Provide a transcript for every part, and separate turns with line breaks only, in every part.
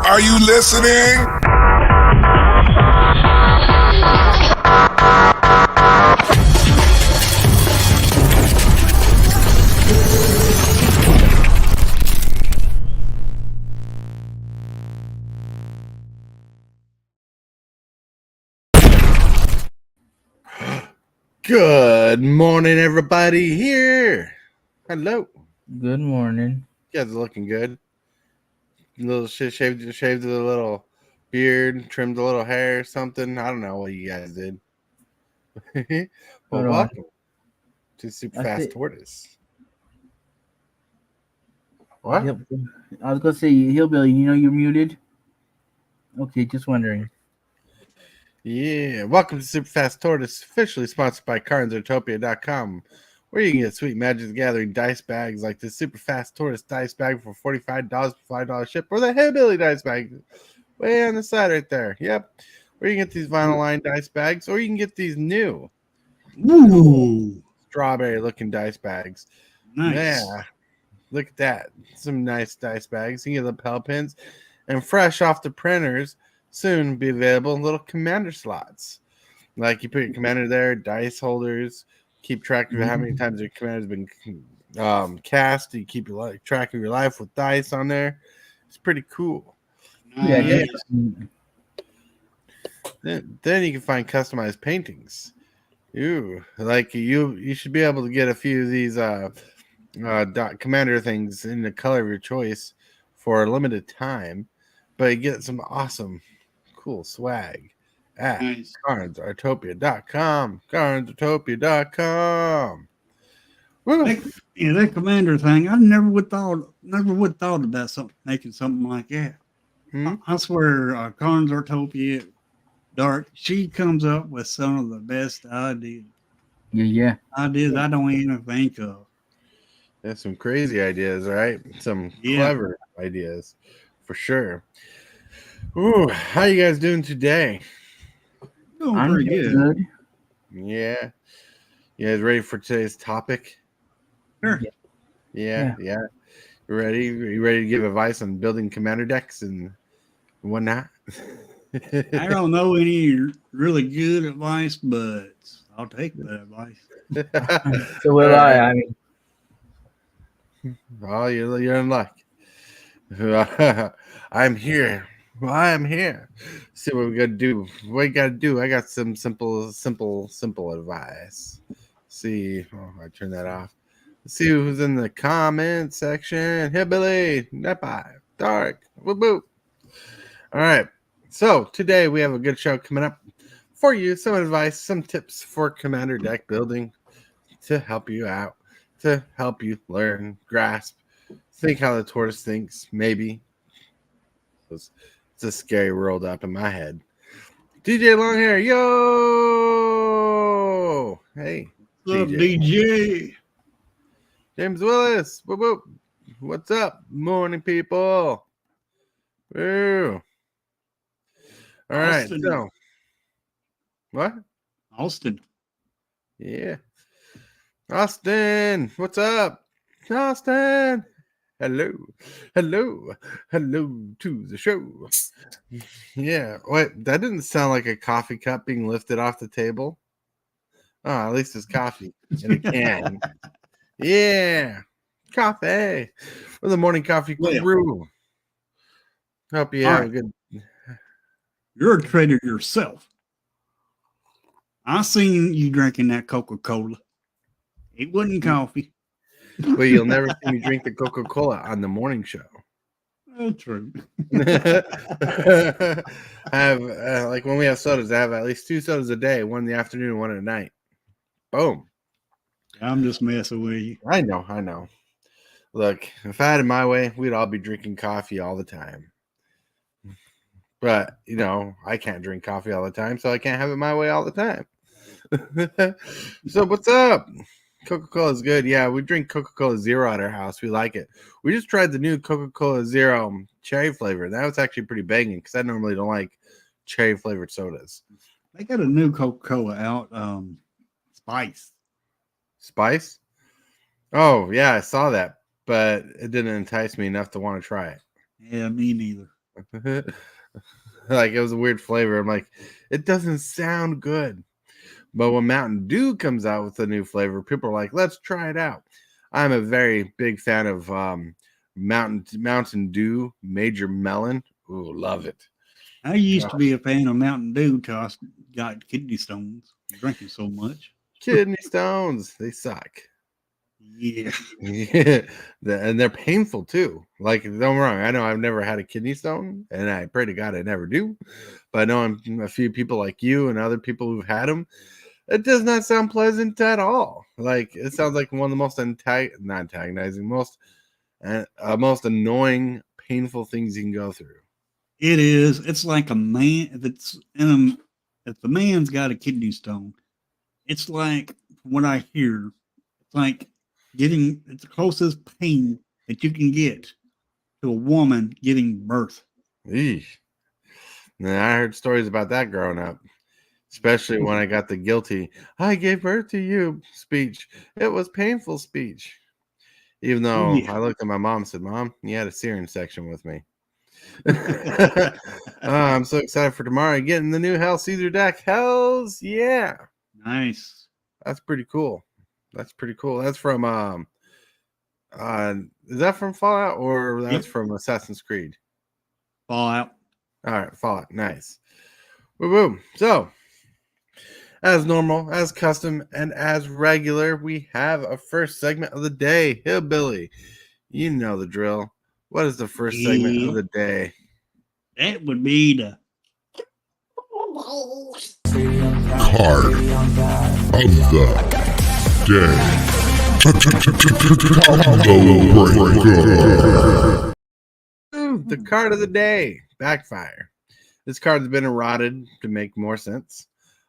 Are you listening?
Good morning, everybody here. Hello.
Good morning.
You guys are looking good. A little shit, shaved a little beard, trimmed a little hair, something. I don't know what you guys did. Well,
Hold on.
welcome to Super
I
Fast
think-
Tortoise. What?
I was gonna say, Hillbilly, you know you're muted. Okay, just wondering.
Yeah, welcome to Super Fast Tortoise, officially sponsored by CardsUtopia.com, where you can get sweet Magic the Gathering dice bags like the Super Fast Tortoise dice bag for $45 for $5 ship, or the Hillbilly dice bag way on the side right there. Yep, or you can get these vinyl line dice bags, or you can get these new strawberry-looking dice bags.
Nice.
Yeah, look at that. Some nice dice bags. You can get the lapel pins, and fresh off the printers, soon be available in little commander slots. Like you put your commander there, dice holders, keep track of how many times your commander's been cast. You keep track of your life with dice on there. It's pretty cool.
Yeah,
Nice.
definitely.
Then you can find customized paintings. Ooh, like you should be able to get a few of these commander things in the color of your choice for a limited time, but you get some awesome, cool swag at
Nice.
CardsUtopia.com. CardsUtopia.com. Woo.
That commander thing, I never would thought about making something like that.
Hmm?
I swear, Carnes Artopia Dark, she comes up with some of the best ideas
Yeah.
I don't even think of.
That's some crazy ideas, right? Some clever ideas, for sure. Ooh, how you guys doing today?
Doing
I'm
pretty
doing
good.
good.
Yeah. You guys ready for today's topic?
Sure.
Yeah. You ready? You ready to give advice on building commander decks and whatnot?
I don't know any really good advice, but I'll take that advice.
So will
All
I.
right.
I mean,
Oh, you're in luck. I'm here. Well, I am here. See what we gotta do. What you gotta do? I got some simple advice. See, I turn that off. Let's see who's in the comment section. Hillbilly, Nepi, Dark, whoop whoop. All right. So today we have a good show coming up for you. Some advice, some tips for commander deck building to help you out, to help you learn, grasp, think how the tortoise thinks, maybe. It's a scary world up in my head. DJ Longhair, yo! Hey,
What's up,
DJ.
DJ?
James Willis, whoop whoop. What's up, morning people? Woo. All right,
Austin.
so what?
Austin.
Yeah. Austin, what's up? Austin. Hello to the show. Yeah, wait, that didn't sound like a coffee cup being lifted off the table. Oh, at least it's coffee in a can. Yeah, coffee. We're the morning coffee crew. Hope you have a good.
You're a trader yourself. I seen you drinking that Coca-Cola. It wasn't coffee.
Well, you'll never see me drink the Coca-Cola on the morning show.
That's true.
I have like when we have sodas, I have at least 2 sodas a day, one in the afternoon, one at night. Boom.
I'm just messing with you.
I know. Look, if I had it my way, we'd all be drinking coffee all the time. But, I can't drink coffee all the time, so I can't have it my way all the time. So what's up? Coca-Cola is good. Yeah, we drink Coca-Cola Zero at our house. We like it. We just tried the new Coca-Cola Zero cherry flavor. That was actually pretty banging because I normally don't like cherry flavored sodas.
They got a new Coca-Cola out, Spice.
Spice? Oh yeah, I saw that, but it didn't entice me enough to want to try
Yeah, me neither.
it. Like it was a weird flavor. I'm like, it doesn't sound good. But when Mountain Dew comes out with a new flavor, people are like, let's try it out. I'm a very big fan of Mountain Dew Major Melon. Ooh, love it.
I used to be a fan of Mountain Dew till I got kidney stones from drinking so much.
Kidney stones, they suck.
Yeah.
Yeah, and they're painful too. Like, don't get me wrong, I know I've never had a kidney stone, and I pray to God I never do. But I know a few people like you and other people who've had them. It does not sound pleasant at all. Like it sounds like one of the most not antagonizing, most annoying, painful things you can go through.
It is. It's like a man. If the man's got a kidney stone, it's like from what I hear, it's like it's the closest pain that you can get to a woman giving birth.
Eesh. And I heard stories about that growing up, especially when I got the guilty "I gave birth to you" speech. It was painful speech. Even
Oh
though
yeah.
I looked at my mom and said, "Mom, you had a Syrian section with me." Oh, I'm so excited for tomorrow getting the new Hell Caesar deck. Hells yeah.
Nice.
That's pretty cool. That's pretty cool. That's from is that from Fallout or that's
Yep.
from Assassin's Creed?
Fallout.
All right, Fallout. Nice. Woo woo. So, as normal, as custom, and as regular, we have a first segment of the day. Hillbilly. You know the drill. What is the first segment of
Yeah.
the day?
That would be the
Card of the day. Combo breaker.
Ooh, the card of the day. Backfire. This card's been eroded to make more sense.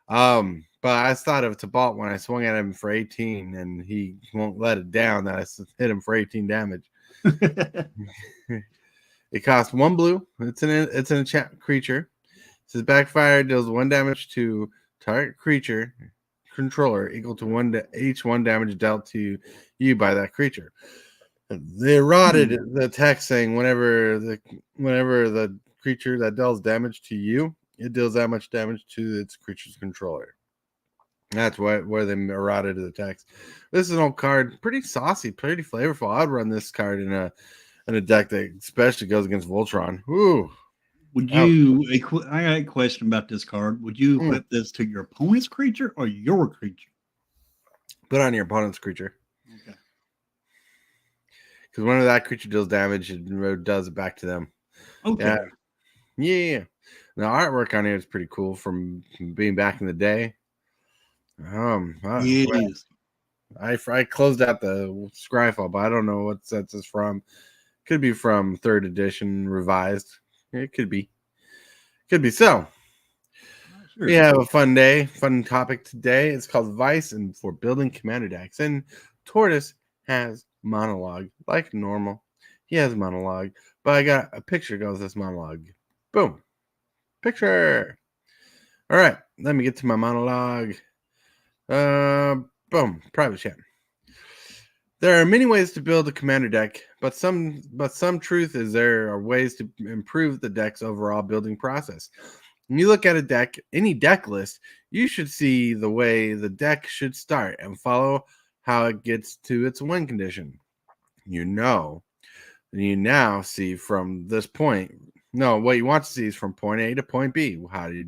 But I thought of Tybalt when I swung at him for 18 and he won't let it down that I hit him for 18 damage. It costs 1 blue. It's an enchant creature. It says backfire deals 1 damage to target creature controller equal to each 1 damage dealt to you by that creature. They eroded the text saying whenever the creature that deals damage to you, it deals that much damage to its creature's controller. That's where they eroded the text. This is an old card, pretty saucy, pretty flavorful. I'd run this card in a deck that especially goes against Voltron. Ooh.
Would
Ouch.
you? I got a question about this card. Would you equip this to your opponent's creature or your creature?
Put on your opponent's creature.
Okay.
Because whenever that creature deals damage, it does it back to them.
Okay.
Yeah. The artwork on here is pretty cool from being back in the day.
It is.
I closed out the Scryfall, but I don't know what sets is from. Could be from 3rd edition revised. It could be. So.
Sure.
We have a fun topic today. It's called Vice and for building commander decks. And Tortoise has monologue like normal. He has monologue, but I got a picture goes with this monologue. Boom. Picture. All right, let me get to my monologue. Boom. Private chat. There are many ways to build a commander deck, but some truth is there are ways to improve the deck's overall building process. When you look at a deck, any deck list, you should see the way the deck should start and follow how it gets to its win condition. You now see from this point. No, what you want to see is from point A to point B. How your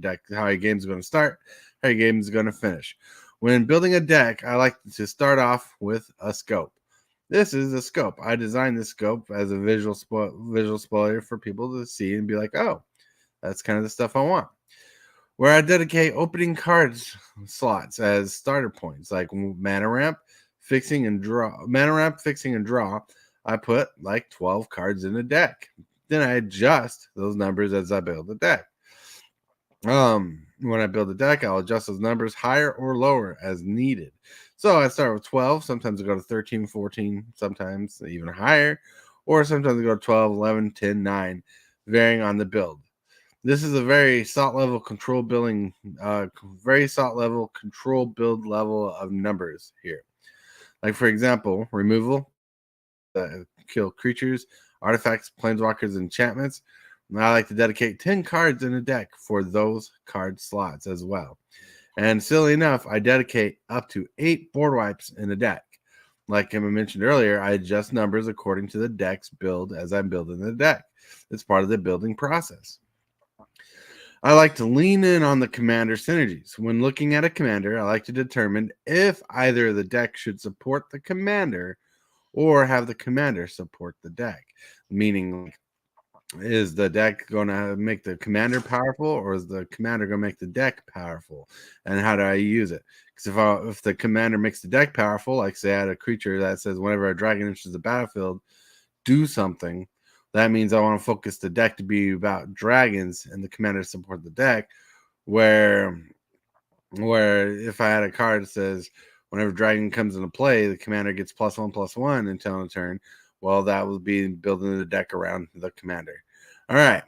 game's going to start, how your game is going to finish. When building a deck, I like to start off with a scope. This is a scope. I designed this scope as a visual spoiler for people to see and be like, oh, that's kind of the stuff I want. Where I dedicate opening cards slots as starter points, like mana ramp, fixing and draw. Mana ramp, fixing and draw. I put like 12 cards in a deck. Then I adjust those numbers as I build the deck. When I build a deck, I'll adjust those numbers higher or lower as needed. So I start with 12. Sometimes I go to 13, 14, sometimes even higher. Or sometimes I go to 12, 11, 10, 9, varying on the build. This is a very SOT level control building, build level of numbers here. Like, for example, removal, kill creatures, artifacts, planeswalkers, enchantments. And I like to dedicate 10 cards in a deck for those card slots as well. And silly enough, I dedicate up to 8 board wipes in a deck. Like I mentioned earlier, I adjust numbers according to the deck's build as I'm building the deck. It's part of the building process. I like to lean in on the commander synergies. When looking at a commander, I like to determine if either the deck should support the commander or have the commander support the deck. Meaning, is the deck going to make the commander powerful, or is the commander going to make the deck powerful? And how do I use it? Because if the commander makes the deck powerful, like say I had a creature that says whenever a dragon enters the battlefield, do something. That means I want to focus the deck to be about dragons and the commander support the deck. Where if I had a card that says whenever dragon comes into play, the commander gets +1/+1 until a turn. Well, that will be building the deck around the commander. All right.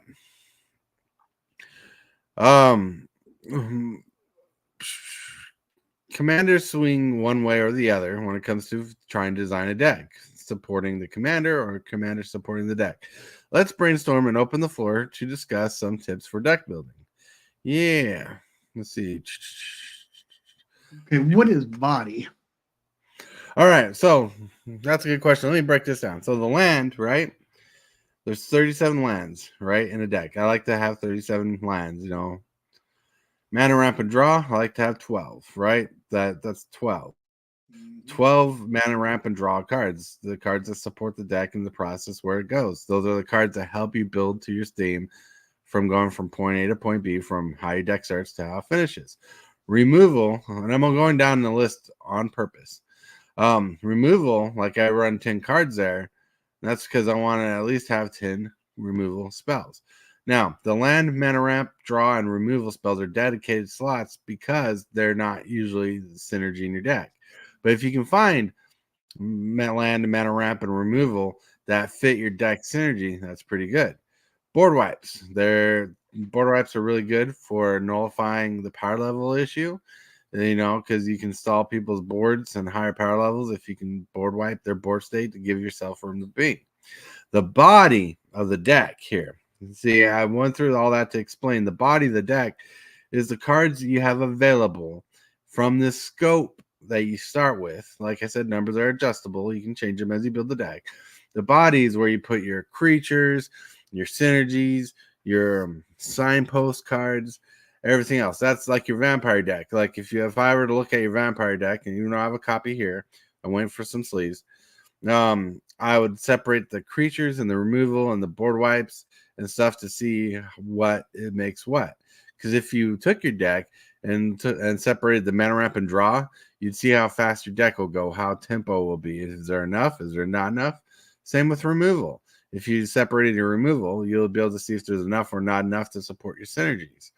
Commanders swing one way or the other when it comes to trying to design a deck, supporting the commander or commander supporting the deck. Let's brainstorm and open the floor to discuss some tips for deck building. Yeah. Let's see.
Okay, what is body?
All right, so that's a good question. Let me break this down. So the land, right? There's 37 lands, right, in a deck. I like to have 37 lands, Mana, ramp, and draw, I like to have 12, right? That's 12. 12 mana, ramp, and draw cards. The cards that support the deck and the process where it goes. Those are the cards that help you build to your theme from going from point A to point B, from how your deck starts to how it finishes. Removal, and I'm going down the list on purpose. Removal, like I run 10 cards there. That's because I want to at least have 10 removal spells. Now, the land, mana ramp, draw, and removal spells are dedicated slots because they're not usually the synergy in your deck. But if you can find land, mana ramp, and removal that fit your deck synergy, that's pretty good. Board wipes. Board wipes are really good for nullifying the power level issue. Because you can stall people's boards and higher power levels if you can board wipe their board state to give yourself room to be. The body of the deck here. See, I went through all that to explain. The body of the deck is the cards you have available from the scope that you start with. Like I said, numbers are adjustable. You can change them as you build the deck. The body is where you put your creatures, your synergies, your signpost cards, everything else. That's like your vampire deck. Like if I were to look at your vampire deck, and I have a copy here, I went for some sleeves. I would separate the creatures and the removal and the board wipes and stuff to see what it makes what. Because if you took your deck and separated the mana ramp and draw, you'd see how fast your deck will go, how tempo will be. Is there enough? Is there not enough? Same with removal. If you separated your removal, you'll be able to see if there's enough or not enough to support your synergies.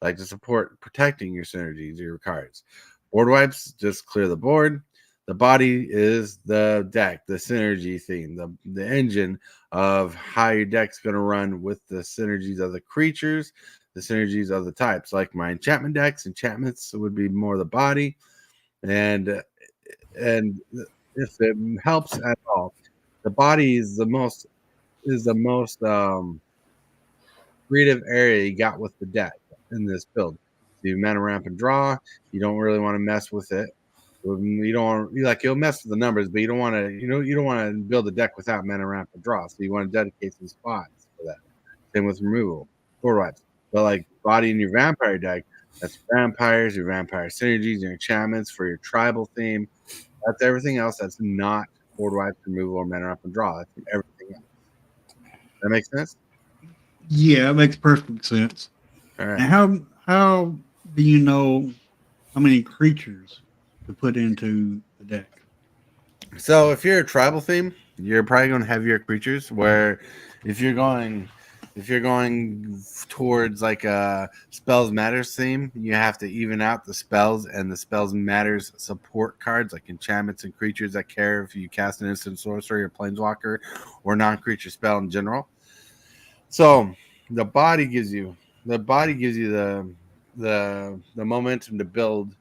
Like to support protecting your synergies, your cards. Board wipes, just clear the board. The body is the deck, the synergy theme, the engine of how your deck's going to run with the synergies of the creatures, the synergies of the types. Like my enchantment decks, enchantments would be more the body. And if it helps at all, the body is the most creative area you got with the deck in this build. So you mana ramp and draw. You don't really want to mess with it. You'll mess with the numbers, but you don't want to build a deck without mana ramp and draw. So you want to dedicate some spots for that. Same with removal, board wipes. But like body in your vampire deck, that's vampires, your vampire synergies, your enchantments for your tribal theme. That's everything else that's not board wipes, removal, or mana ramp and draw. That's everything else. That makes sense?
Yeah, it makes perfect sense.
All right.
And how do you know how many creatures to put into the deck?
So if you're a tribal theme, you're probably going to have your creatures. Where if you're going towards like a spells matters theme, you have to even out the spells and the spells matters support cards like enchantments and creatures that care if you cast an instant sorcery or planeswalker or non-creature spell in general. So the body gives you the momentum to build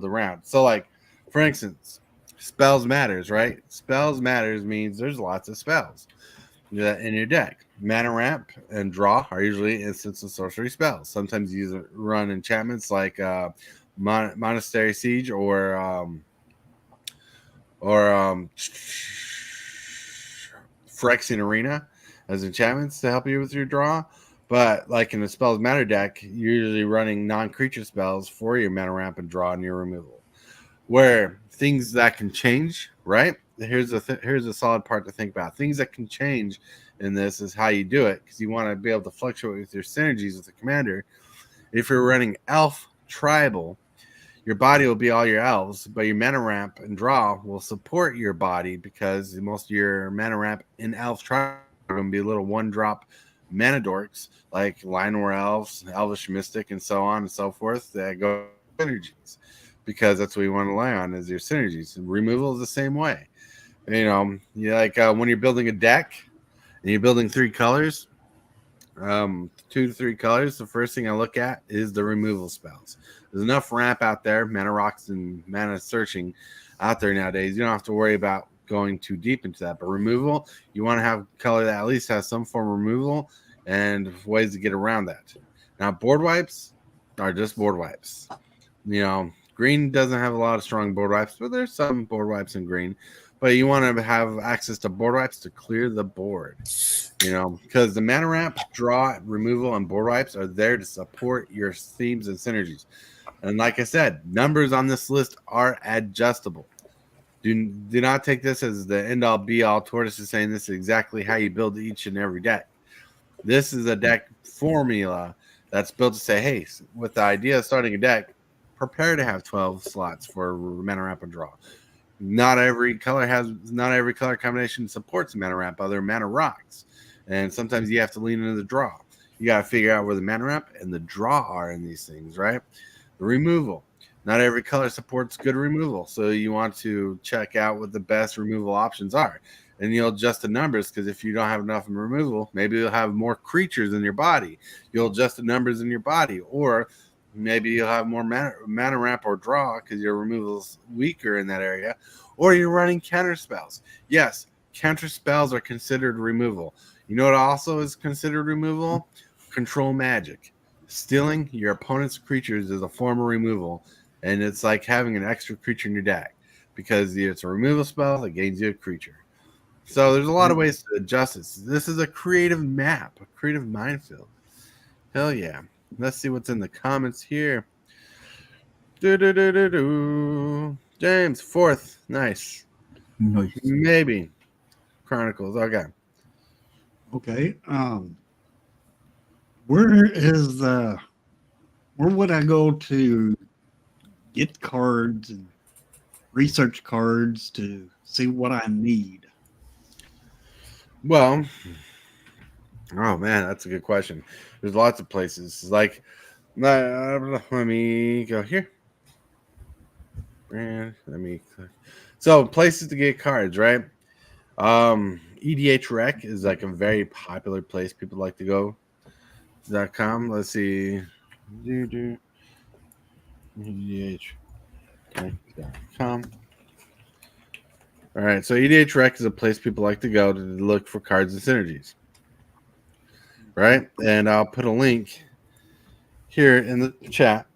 around. So like for instance, spells matters, right? Spells matters means there's lots of spells in your deck. Mana ramp and draw are usually instants and sorcery spells. Sometimes you run enchantments like Monastery Siege or Phyrexian Arena as enchantments to help you with your draw. But like in the spells matter deck, you're usually running non-creature spells for your mana ramp and draw and your removal. Where things that can change, right? Here's a solid part to think about. Things that can change in this is how you do it, because you want to be able to fluctuate with your synergies with the commander. If you're running elf tribal, your body will be all your elves, but your mana ramp and draw will support your body because most of your mana ramp in elf tribal are going to be little one-drop mana dorks like Llanowar elves, Elvish Mystic, and so on and so forth that go synergies, because that's what you want to rely on is your synergies. And removal is the same way. You know, when you're building a deck and you're building 3 colors, 2 to 3 colors, the first thing I look at is the removal spells. There's enough ramp out there, mana rocks and mana searching out there nowadays. You don't have to worry about going too deep into that. But removal, you want to have color that at least has some form of removal and ways to get around that. Now, board wipes are just board wipes. You know, green doesn't have a lot of strong board wipes, but there's some board wipes in green. But you want to have access to board wipes to clear the board, you know, because the mana ramp, draw, removal, and board wipes are there to support your themes and synergies. And like I said, numbers on this list are adjustable. Do not take this as the end-all, be-all. Tortoise is saying this is exactly how you build each and every deck. This is a deck formula that's built to say, hey, with the idea of starting a deck, prepare to have 12 slots for mana ramp and draw. Not every color combination supports mana ramp. Other mana rocks, and sometimes you have to lean into the draw. You got to figure out where the mana ramp and the draw are in these things, right? The removal. Not every color supports good removal, so you want to check out what the best removal options are, and you'll adjust the numbers, because if you don't have enough in removal, maybe you'll have more creatures in your body. You'll adjust the numbers in your body, or maybe you'll have more mana ramp or draw because your removal's weaker in that area, or you're running counter spells. Yes, counter spells are considered removal. You know what also is considered removal? Control magic. Stealing your opponent's creatures is a form of removal, and it's like having an extra creature in your deck because it's a removal spell that gains you a creature. So there's a lot of ways to adjust this. This is a creative map, a creative minefield. Hell yeah. Let's see what's in the comments here. James, 4th. Nice. Maybe. Chronicles. Okay.
Okay. Where would I go to get cards and research cards to see what I need?
Well, oh man, that's a good question. There's lots of places. Like, let me go here. And let me click. So, places to get cards, right? EDH Rec is like a very popular place people like to go. .com. Let's see. EDHRec.com. All right, so EDH Rec is a place people like to go to look for cards and synergies. Right? And I'll put a link here in the chat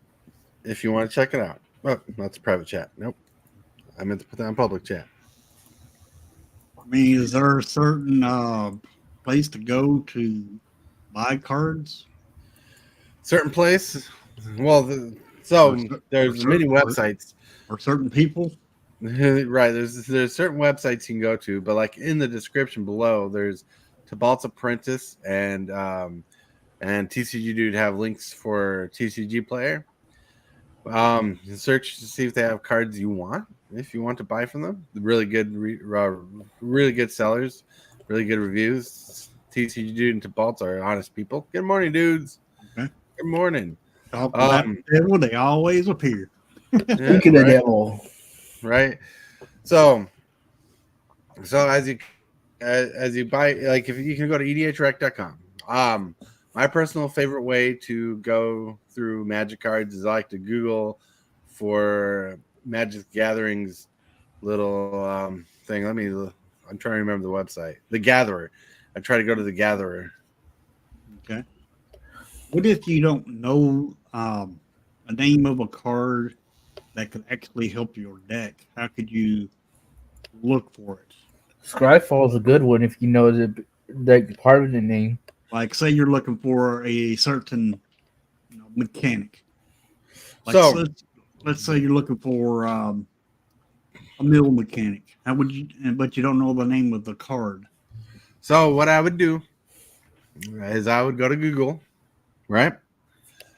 if you want to check it out. Oh, that's a private chat. Nope. I meant to put that in public chat.
I mean, is there a certain place to go to buy cards?
Certain place? Well, there's many websites.
Or certain people?
Right. There's certain websites you can go to, but like in the description below, there's Tibalt's Apprentice and TCG Dude have links for TCG Player. Search to see if they have cards you want. If you want to buy from them, really good sellers, really good reviews. TCG Dude and Tibalt are honest people. Good morning, dudes.
Okay.
Good morning.
Talk about the devil, they always appear.
Speaking of the devil,
right? So as you buy, like if you can go to edhrec.com. My personal favorite way to go through Magic cards is I like to Google for Magic Gatherings thing. I'm trying to remember the website. The Gatherer. I try to go to the Gatherer.
Okay. What if you don't know a name of a card that could actually help your deck? How could you look for it?
Scryfall is a good one if you know the part of the name.
Like, say you're looking for a certain mechanic. Like,
So
let's say you're looking for a mill mechanic. How would you? But you don't know the name of the card.
So what I would do is I would go to Google, right?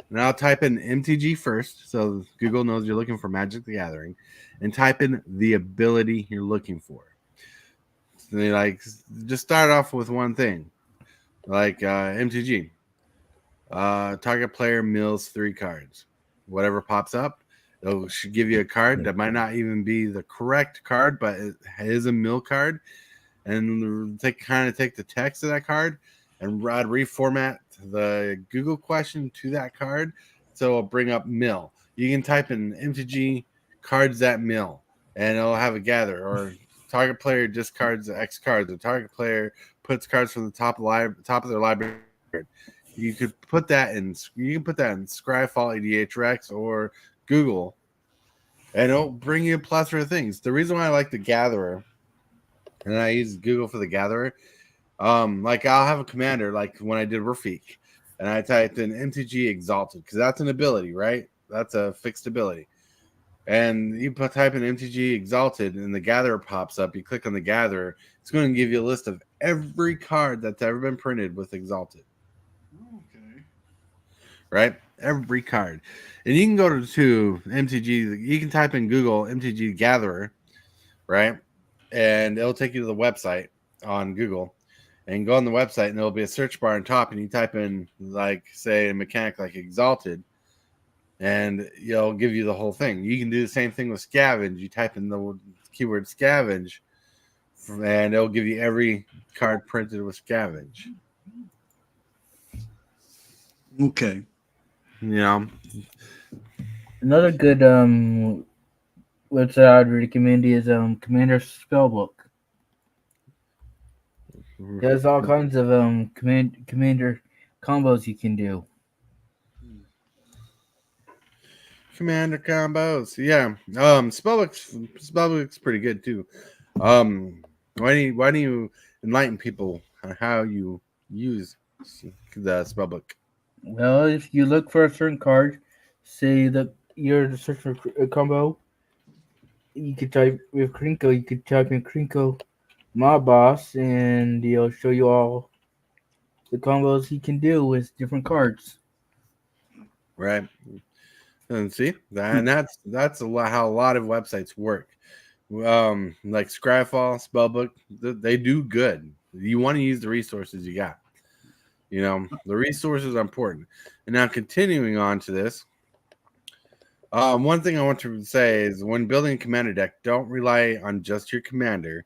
And I'll type in MTG first, so Google knows you're looking for Magic the Gathering, and type in the ability you're looking for. So just start off with one thing, like MTG. Target player mills 3 cards. Whatever pops up, it should give you a card that might not even be the correct card, but it is a mill card. And take the text of that card and I'd reformat the Google question to that card, so it'll bring up mill. You can type in MTG cards that mill, and it'll have a gather. Or target player discards X cards. The target player puts cards from the top of their library. You could put that in. You can put that in Scryfall, EDHREX, or Google, and it'll bring you a plethora of things. The reason why I like the Gatherer, and I use Google for the Gatherer, like I'll have a commander, like when I did Rafik, and I typed in MTG Exalted, because that's an ability, right? That's a fixed ability. And you type in MTG Exalted, and the Gatherer pops up. You click on the Gatherer, it's going to give you a list of every card that's ever been printed with Exalted.
Okay.
Right? Every card. And you can go to MTG, you can type in Google MTG Gatherer, right? And it'll take you to the website on Google, and go on the website, and there'll be a search bar on top, and you type in, like, say, a mechanic like Exalted, and it'll give you the whole thing. You can do the same thing with Scavenge. You type in the keyword Scavenge, and it'll give you every card printed with Scavenge.
Okay.
Another good website I'd recommend is Commander Spellbook. There's all kinds of commander combos you can do.
Commander combos, yeah. Spellbook's pretty good too. Why do you enlighten people on how you use the Spellbook?
Well, if you look for a certain card, say that you're searching for a combo, you could type with Krinko. You could type in Krinko Mob Boss, and it'll show you all the combos he can do with different cards.
Right. And see that, and that's how a lot of websites work. Like Scryfall, Spellbook, they do good. You want to use the resources you got. The resources are important. And now, continuing on to this, one thing I want to say is, when building a commander deck, don't rely on just your commander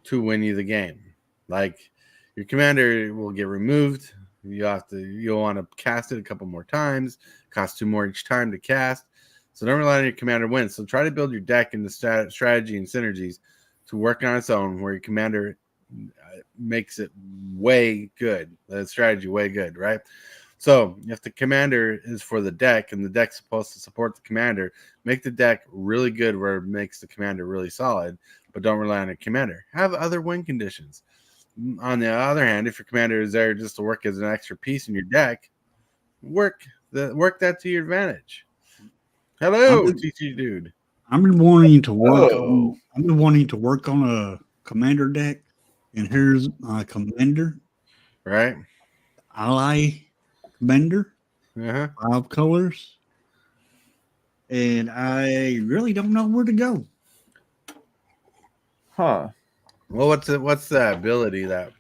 to win you the game. Like, your commander will get removed. You'll want to cast it a couple more times. Costs 2 more each time to cast. So don't rely on your commander wins. So try to build your deck into strategy and synergies to work on its own, where your commander makes it way good. The strategy way good, right? So if the commander is for the deck, and the deck's supposed to support the commander, make the deck really good where it makes the commander really solid, but don't rely on a commander. Have other win conditions. On the other hand, if your commander is there just to work as an extra piece in your deck, work that to your advantage. Hello, TT dude.
I've been wanting to work on. I've been wanting to work on a commander deck, and here's my commander.
Right.
Ally commander.
Uh-huh.
5 colors, and I really don't know where to go.
Huh.
Well, what's the ability that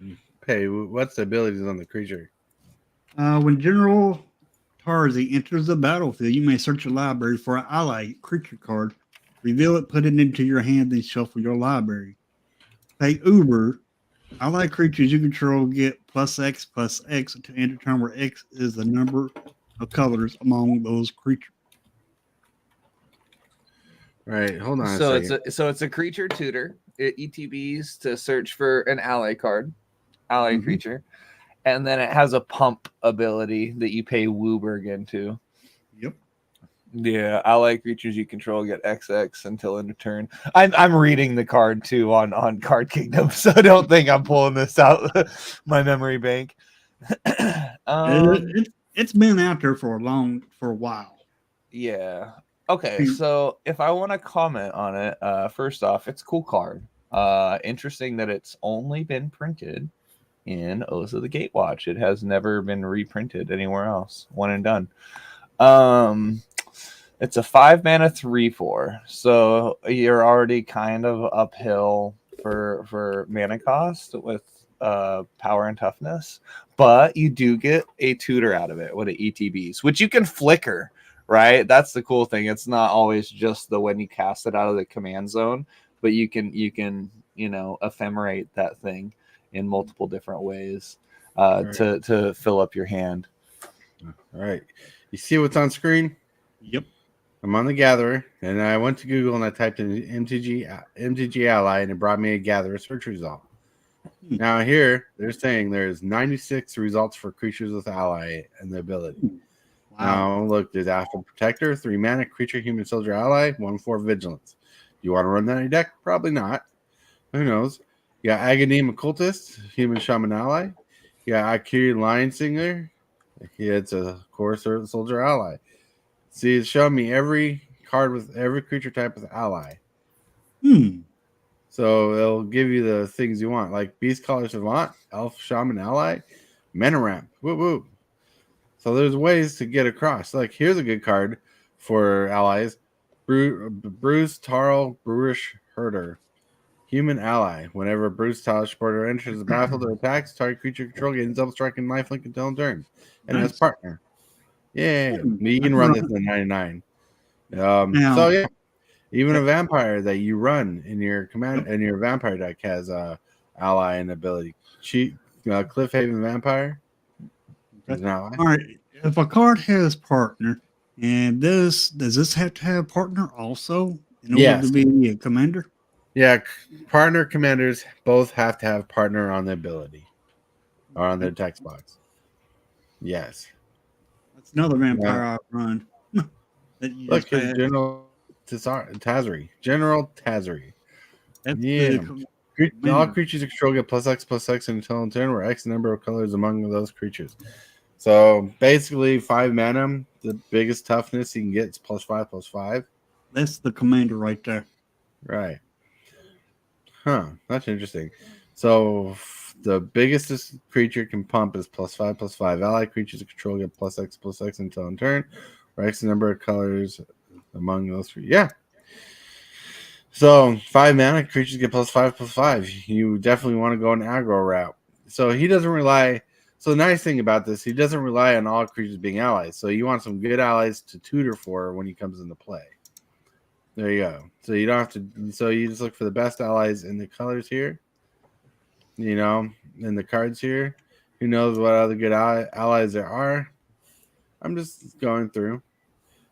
what's the abilities on the creature?
When General Tarzi enters the battlefield, you may search your library for an ally creature card, reveal it, put it into your hand, then shuffle your library. Pay Uber. Ally creatures you control get +X to end a turn where X is the number of colors among those creatures.
Right. Hold on a
So
second.
it's a creature tutor. It ETBs to search for an ally card, ally creature, and then it has a pump ability that you pay Wooburg into.
Yep.
Yeah, ally creatures you control get XX until end of turn. I'm reading the card too on Card Kingdom, so don't think I'm pulling this out my memory bank.
It's been out there for a while.
Yeah. Okay, so if I want to comment on it, first off, it's a cool card. Interesting that it's only been printed in Oath of the Gatewatch. It has never been reprinted anywhere else. One and done. It's a 5-mana 3/4, so you're already kind of uphill for mana cost with power and toughness, but you do get a tutor out of it with the ETBs, which you can flicker. Right, that's the cool thing. It's not always just the when you cast it out of the command zone, but you can ephemerate that thing in multiple different ways to fill up your hand.
All right. You see what's on screen?
Yep.
I'm on the Gatherer, and I went to Google and I typed in MTG Ally, and it brought me a Gatherer search result. Now here, they're saying there's 96 results for creatures with Ally and the ability. Wow. Now look, there's Astral Protector, 3 mana, creature, human, soldier, ally, 1/4 vigilance. Do you want to run that in your deck? Probably not. Who knows? You got Aghanim Occultist, human, shaman, ally. You got Akiri Lion Singer. It's a core soldier ally. See, it's showing me every card with every creature type with ally. So it'll give you the things you want, like Beast Caller Savant, Elf Shaman Ally, Mana Ramp. Woo woo. So there's ways to get across. Like, here's a good card for allies. Bruce Tarl Brurish Herder. Human ally. Whenever Bruce Tarl Sporter enters the battlefield or attacks, target creature control gains double strike and lifelink until turn. And as partner. Yeah. You can run this in 99. So yeah. Even a vampire that you run in your vampire deck has ally and ability. Cliffhaven Vampire.
All right. If a card has partner, and does this have to have partner also in order to be a commander?
Yeah, partner commanders both have to have partner on the ability or on their text box. Yes.
That's another vampire I run.
Look, it's General Tazri. General Tazri. All creatures you control get +X/+X until in turn, where X number of colors among those creatures. So basically, 5 mana, the biggest toughness you can get is +5/+5.
That's the commander right there.
Right. Huh. That's interesting. So the biggest this creature can pump is +5/+5. Allied creatures you control get +X/+X until in turn, where X number of colors among those three. Yeah. So 5 mana creatures get +5/+5. You definitely want to go an aggro route. So he doesn't rely. So the nice thing about this, he doesn't rely on all creatures being allies. So you want some good allies to tutor for when he comes into play. There you go. So you don't have to. So you just look for the best allies in the colors here. In the cards here. Who knows what other good allies there are? I'm just going through.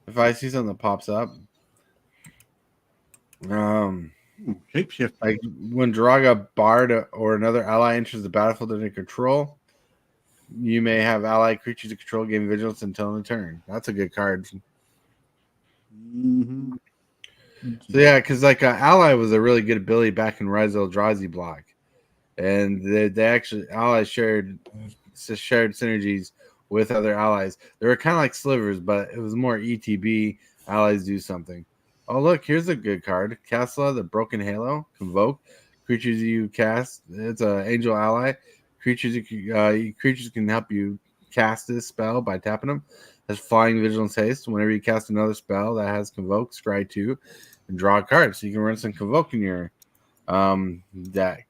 If I see something that pops up.
Shapeshift.
Like when Draga Bard or another ally enters the battlefield under control, you may have allied creatures to control gain vigilance until in turn. That's a good card. So yeah, because like ally was a really good ability back in Rise of Eldrazi block, and they actually allies shared synergies with other allies. They were kind of like slivers, but it was more ETB. Allies do something. Oh, look, here's a good card. Castla, the Broken Halo. Convoke. Creatures you cast. It's an angel ally. Creatures can help you cast this spell by tapping them. Has Flying Vigilance Haste. Whenever you cast another spell that has Convoke, scry 2, and draw a card. So you can run some Convoke in your deck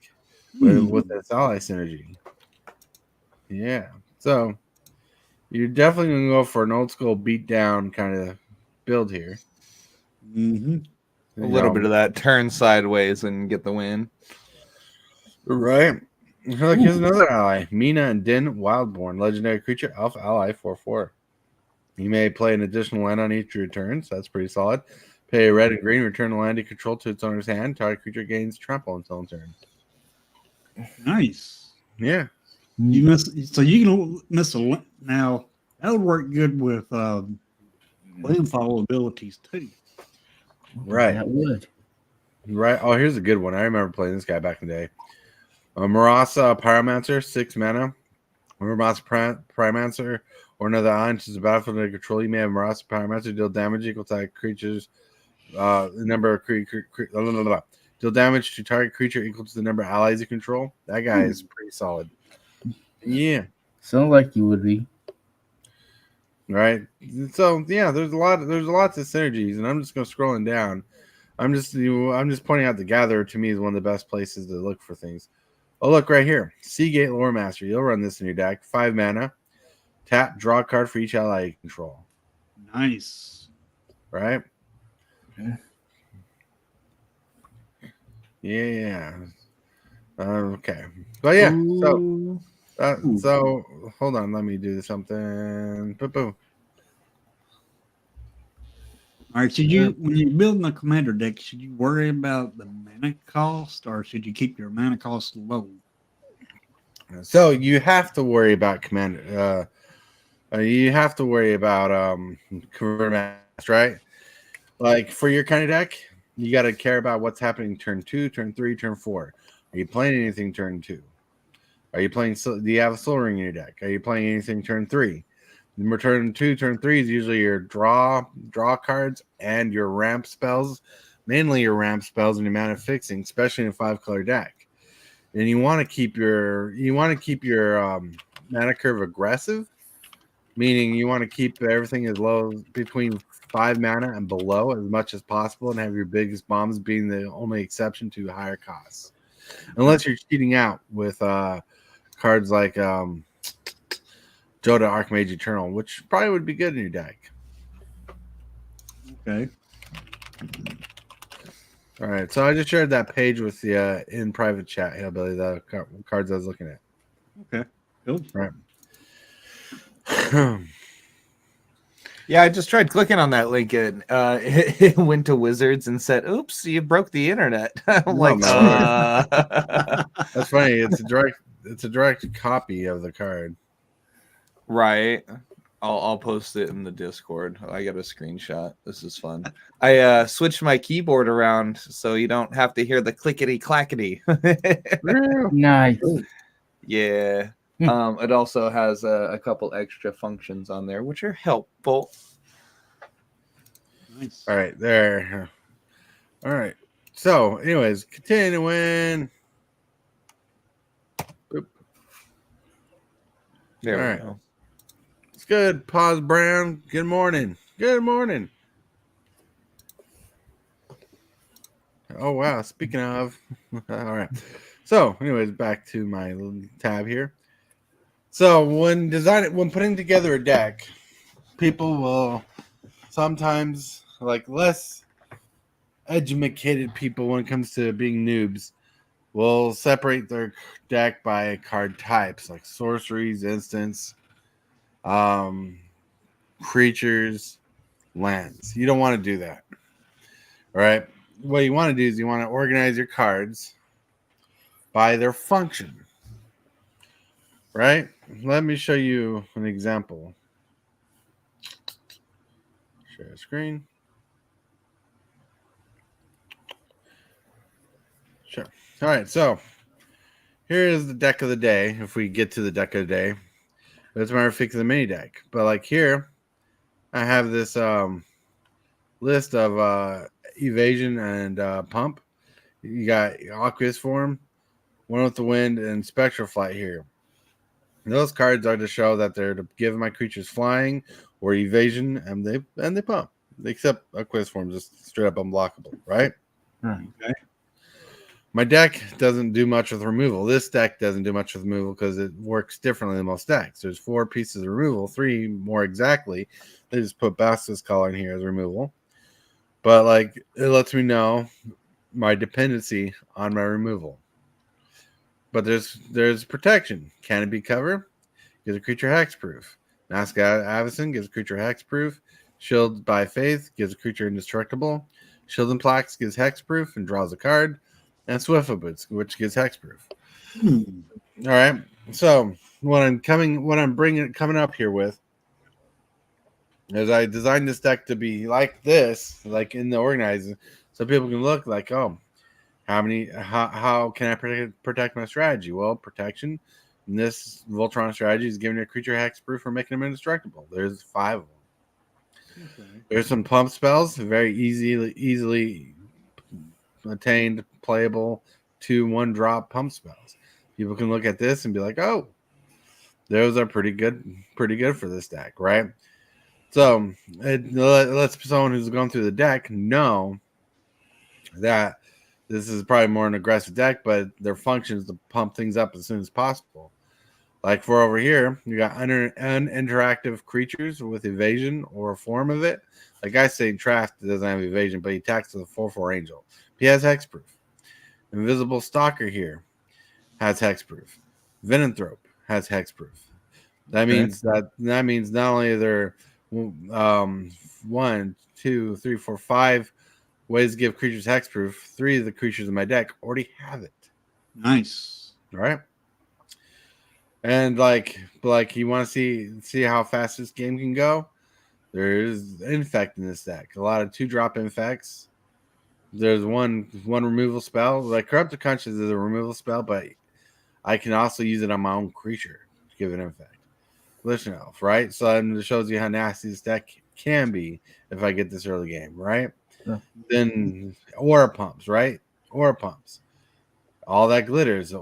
with this ally synergy. Yeah. So you're definitely going to go for an old school beatdown kind of build here.
A little bit of that turn sideways and get the win.
Right. Look, here's another ally. Mina and Din Wildborn. Legendary creature. Elf ally 4/4. You may play an additional land on each of your turns. That's pretty solid. Pay red and green, return the land you control to its owner's hand. Target creature gains trample until turn.
Nice.
Yeah.
You miss, so you can miss a now. That would work good with landfall abilities too.
Right.
That would.
Right. Oh, here's a good one. I remember playing this guy back in the day. Marasa Pyromancer, 6 mana. Marasa Pyromancer or another island is a battlefield under control. You may have Marasa Pyromancer deal damage equal to creatures. The number of deal damage to target creature equal to the number of allies you control. That guy is pretty solid. Yeah.
Sounds like you would be.
Right. So yeah, there's lots of synergies, and I'm just going scrolling down. I'm just pointing out the Gatherer to me is one of the best places to look for things. Oh, look right here. Seagate Lore Master. You'll run this in your deck. 5 mana. Tap, draw a card for each ally you control.
Nice.
Right? Yeah. Okay. But yeah,
Ooh.
so hold on, let me do something. Boom.
All right. Should you, when you're building a commander deck, should you worry about the mana cost, or should you keep your mana cost low?
So you have to worry about commander. You have to worry about converter mass, right? Like for your kind of deck, you got to care about what's happening turn 2, turn 3, turn 4. Are you playing anything turn 2? Are you playing? Do you have a Soul Ring in your deck? Are you playing anything turn 3? Turn 2, turn 3 is usually your draw cards and your ramp spells, mainly your ramp spells and your mana fixing, especially in a 5-color deck. And you want to keep your mana curve aggressive, meaning you want to keep everything as low between 5 mana and below as much as possible, and have your biggest bombs being the only exception to higher costs. Unless you're cheating out with cards like Joda Archmage Eternal, which probably would be good in your deck.
Okay.
All right, so I just shared that page with the in private chat, Hillbilly, the cards I was looking at.
Okay. Cool.
Right.
Yeah, I just tried clicking on that link and it went to Wizards and said, "Oops, you broke the internet." I'm like,
That's funny. It's a direct copy of the card.
Right. I'll post it in the Discord. I got a screenshot. This is fun. I switched my keyboard around so you don't have to hear the clickety clackety.
Nice.
Yeah. It also has a couple extra functions on there, which are helpful.
Nice.
All right, there. All right. So, anyways, continuing. Boop.
There
All
we
right.
go.
It's good. Pause, Brown. Good morning. Good morning. Oh, wow. Speaking of. All right. So, anyways, back to my little tab here. So, when putting together a deck, people will sometimes, like less educated people when it comes to being noobs, will separate their deck by card types, like sorceries, instants, creatures, lands. You don't want to do that. All right. What you want to do is you want to organize your cards by their function. Right? Let me show you an example. Share screen. Sure. All right. So here is the deck of the day. If we get to the deck of the day, that's my fix of the mini deck. But like here, I have this list of evasion and pump. You got Aqueous Form, One with the Wind, and Spectral Flight here. And those cards are to show that they're to give my creatures flying or evasion, and they pump. Except Aqueous Form is just straight up unblockable, right?
Okay.
My deck doesn't do much with removal. This deck doesn't do much with removal because it works differently than most decks. There's 4 pieces of removal, 3 more exactly. They just put Basilisk Collar in here as removal. But like it lets me know my dependency on my removal. But there's protection. Canopy Cover gives a creature hexproof. Mask Avacyn gives a creature hexproof. Shield by Faith gives a creature indestructible. Shield and Plaques gives hexproof and draws a card, and Swiftfoot Boots, which gives hexproof.
Hmm.
All right. So coming up here with is I designed this deck to be like this, like in the organizing, so people can look like, oh, how can I protect my strategy? Well, protection in this Voltron strategy is giving a creature hexproof or making them indestructible. There's 5 of them.
Okay.
There's some pump spells, very easily attained, playable 2/1 drop pump spells. People can look at this and be like, oh, those are pretty good for this deck, right? So it lets someone who's going through the deck know that this is probably more an aggressive deck, but their function is to pump things up as soon as possible. Like for over here, you got uninteractive creatures with evasion or a form of it. Like I say, Traft doesn't have evasion, but he attacks with a 4/4 angel. He has hexproof. Invisible Stalker here has hexproof. Venonthrope has hexproof. That means that not only are there 1, 2, 3, 4, 5 ways to give creatures hexproof, 3 of the creatures in my deck already have it.
Nice.
All right. And like you want to see how fast this game can go. There's infect in this deck. A lot of 2-drop infects. There's one removal spell. Like Corrupted Conscience is a removal spell, but I can also use it on my own creature to give it infect. Listen, Elf, right? So it shows you how nasty this deck can be if I get this early game, right?
Yeah.
Then Aura Pumps, right? Aura Pumps. All that glitters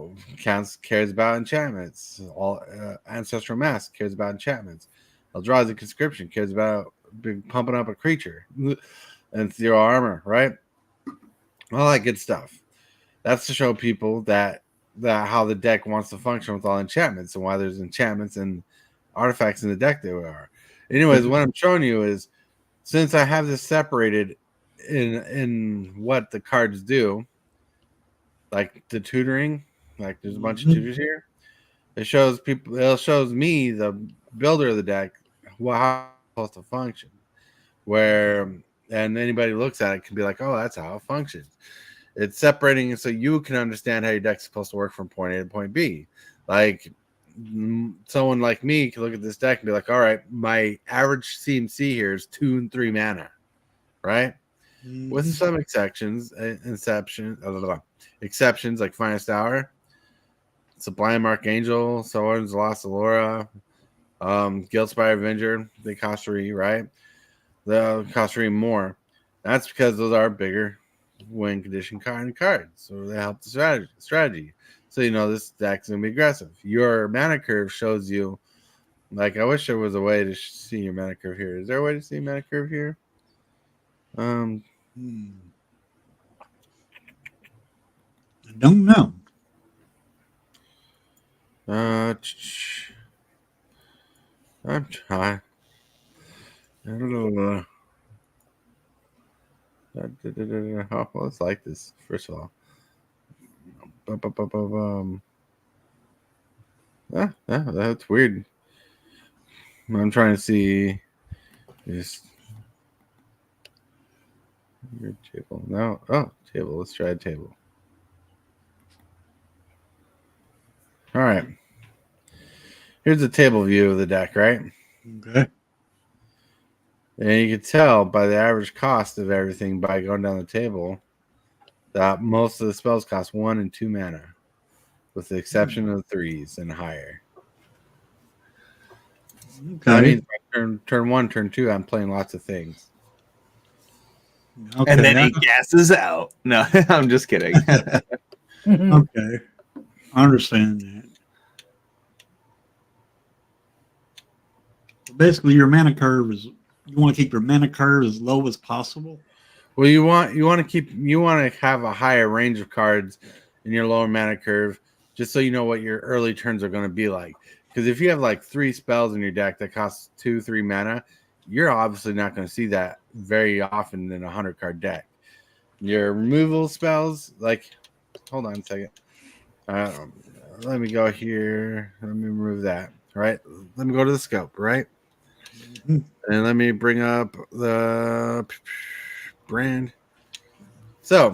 cares about enchantments. All Ancestral Mask cares about enchantments. Eldrazi Conscription cares about pumping up a creature and 0 armor, right? All that good stuff. That's to show people that how the deck wants to function with all enchantments and why there's enchantments and artifacts in the deck there are. Anyways, what I'm showing you is since I have this separated in what the cards do, like the tutoring, like there's a bunch of tutors here. It shows me, the builder of the deck, how it's supposed to function. And anybody looks at it can be like, oh, that's how it functions. It's separating it so you can understand how your deck's supposed to work from point A to point B. Like someone like me can look at this deck and be like, all right, my average CMC here is 2 and 3 mana, right? With some exceptions like Finest Hour, Sublime Archangel, Someone's Lost Allura, Guildspire Avenger, they cost 3, right? They'll cost 3 more. That's because those are bigger win condition cards, so they help the strategy. So you know this deck's gonna be aggressive. Your mana curve shows you. Like I wish there was a way to see your mana curve here. Is there a way to see mana curve here?
I don't know.
I'm trying. I don't know. Oh, well, let's like this first of all. That's weird. I'm trying to see this. Your table. No. Oh, table. Let's try a table. All right. Here's a table view of the deck, right?
Okay.
And you can tell by the average cost of everything by going down the table that most of the spells cost 1 and 2 mana, with the exception of 3s and higher.
Okay.
That means turn 1, turn 2, I'm playing lots of things.
Okay.
And then he gasses out. No, I'm just kidding.
Okay. I understand that. Basically, your mana curve is you want to keep your mana curve as low as possible.
Well, you want to have a higher range of cards in your lower mana curve, just so you know what your early turns are going to be like. Because if you have like 3 spells in your deck that cost 2-3 mana, you're obviously not going to see that very often in a 100-card deck. Your removal spells, like, hold on a second. Let me go here. Let me remove that. Right. Let me go to the scope. Right. And let me bring up the brand. So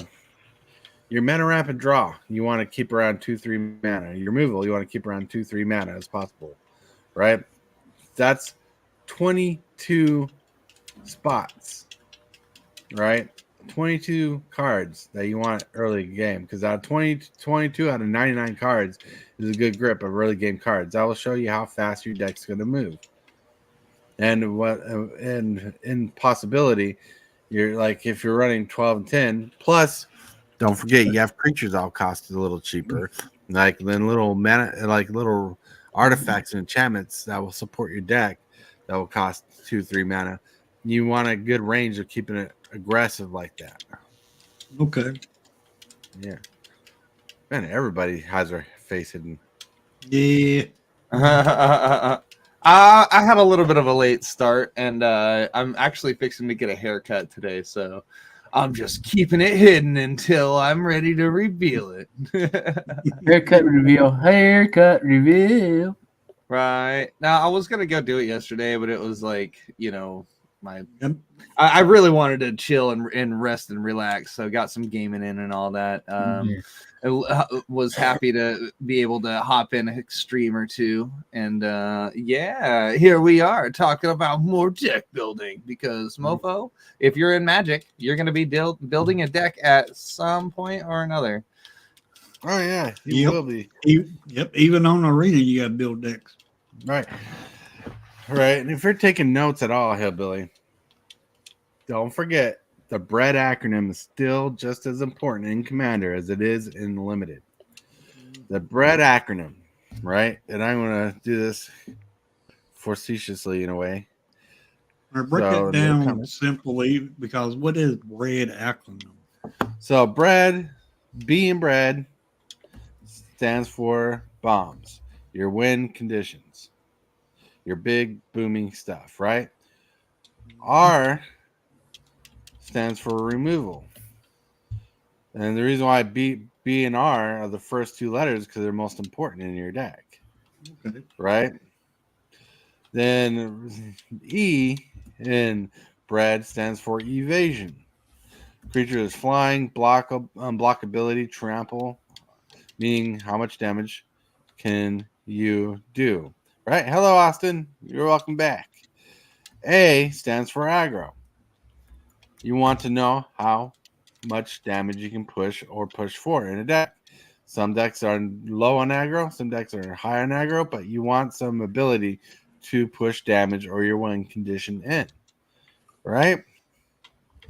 your mana ramp and draw, you want to keep around 2-3 mana. Your removal, you want to keep around 2-3 mana as possible, right? That's 22 spots, right? 22 cards that you want early game, because out of 22 out of 99 cards is a good grip of early game cards. That will show you how fast your deck's going to move. And what and in possibility, you're like if you're running 12 and 10 plus, don't forget you have creatures that'll cost a little cheaper, like then little mana, like little artifacts and enchantments that will support your deck that will cost 2-3 mana. You want a good range of keeping it aggressive like that.
Okay.
Yeah, man, everybody has their face hidden.
Yeah.
I had a little bit of a late start, and I'm actually fixing to get a haircut today, so I'm just keeping it hidden until I'm ready to reveal it.
Haircut reveal. Haircut reveal.
Right. Now, I was going to go do it yesterday, but it was like, you know, my
Yep.
I really wanted to chill and rest and relax, so got some gaming in and all that. I was happy to be able to hop in a stream or two, and yeah, here we are talking about more deck building because mofo, if you're in Magic, you're going to be building a deck at some point or another.
Oh yeah, you
Yep.
will be.
Yep. Even on Arena, you got to build decks.
Right. And if you're taking notes at all, Hillbilly, don't forget the BREAD acronym is still just as important in Commander as it is in Limited. The BREAD acronym, right? And I'm going to do this facetiously in a way.
Or break
So,
it
no
down
comments.
simply because what is BREAD acronym?
So BREAD, B in BREAD, stands for bombs, your win conditions, your big booming stuff, right? R stands for removal. And the reason why B and R are the first two letters because they're most important in your deck,
Okay.
right? Then E in BREAD stands for evasion. Creature is flying, unblockability, trample, meaning how much damage can you do, right? Hello, Austin. You're welcome back. A stands for aggro. You want to know how much damage you can push or push for in a deck. Some decks are low on aggro, some decks are high on aggro, but you want some ability to push damage or your win condition in, right?